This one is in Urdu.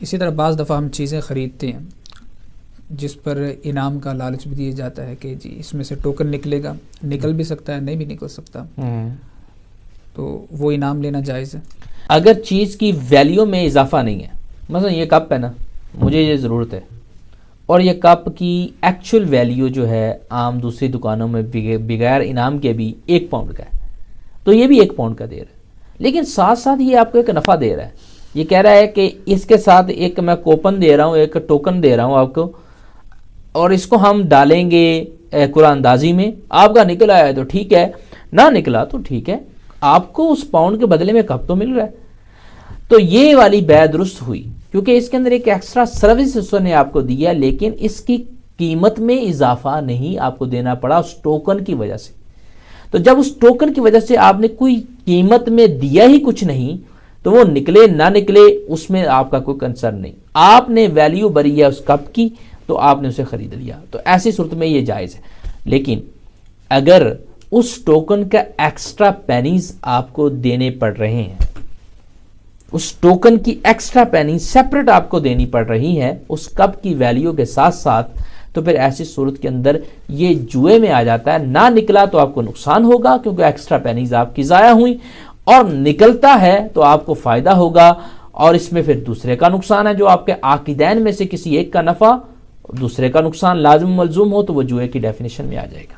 اسی طرح بعض دفعہ ہم چیزیں خریدتے ہیں جس پر انعام کا لالچ بھی دیا جاتا ہے کہ جی اس میں سے ٹوکن نکلے گا، نکل بھی سکتا ہے نہیں بھی نکل سکتا، تو وہ انعام لینا جائز ہے؟ اگر چیز کی ویلیو میں اضافہ نہیں ہے، مثلا یہ کپ ہے نا، مجھے یہ ضرورت ہے، اور یہ کپ کی ایکچوئل ویلیو جو ہے عام دوسری دکانوں میں بغیر انعام کے بھی 1 پاؤنڈ کا ہے، تو یہ بھی 1 پاؤنڈ کا دے رہا ہے، لیکن ساتھ ساتھ یہ آپ کو ایک نفع دے رہا ہے، یہ کہہ رہا ہے کہ اس کے ساتھ ایک میں کوپن دے رہا ہوں، ایک ٹوکن دے رہا ہوں آپ کو، اور اس کو ہم ڈالیں گے قرآن اندازی میں، آپ کا نکل آیا ہے تو ٹھیک ہے، نہ نکلا تو ٹھیک ہے، آپ کو اس پاؤنڈ کے بدلے میں کپ تو مل رہا ہے۔ تو یہ والی بیع درست ہوئی، کیونکہ اس کے اندر ایک ایکسٹرا سروس اس نے آپ کو دیا، لیکن اس کی قیمت میں اضافہ نہیں آپ کو دینا پڑا اس ٹوکن کی وجہ سے۔ تو جب اس ٹوکن کی وجہ سے آپ نے کوئی قیمت میں دیا ہی کچھ نہیں، تو وہ نکلے نہ نکلے اس میں آپ کا کوئی کنسرن نہیں، آپ نے ویلیو بری ہے اس کپ کی تو آپ نے اسے خرید لیا، تو ایسی صورت میں یہ جائز ہے۔ لیکن اگر اس ٹوکن کا ایکسٹرا پینیز آپ کو دینے پڑ رہے ہیں، اس ٹوکن کی ایکسٹرا پینیز سیپریٹ آپ کو دینی پڑ رہی ہے اس کپ کی ویلیو کے ساتھ ساتھ، تو پھر ایسی صورت کے اندر یہ جوئے میں آ جاتا ہے۔ نہ نکلا تو آپ کو نقصان ہوگا کیونکہ ایکسٹرا پینیز آپ کی ضائع ہوئی، اور نکلتا ہے تو آپ کو فائدہ ہوگا، اور اس میں پھر دوسرے کا نقصان ہے، جو آپ کے عاقدین میں سے کسی ایک کا نفع دوسرے کا نقصان لازم ملزوم ہو تو وہ جوئے کی ڈیفینیشن میں آ جائے گا۔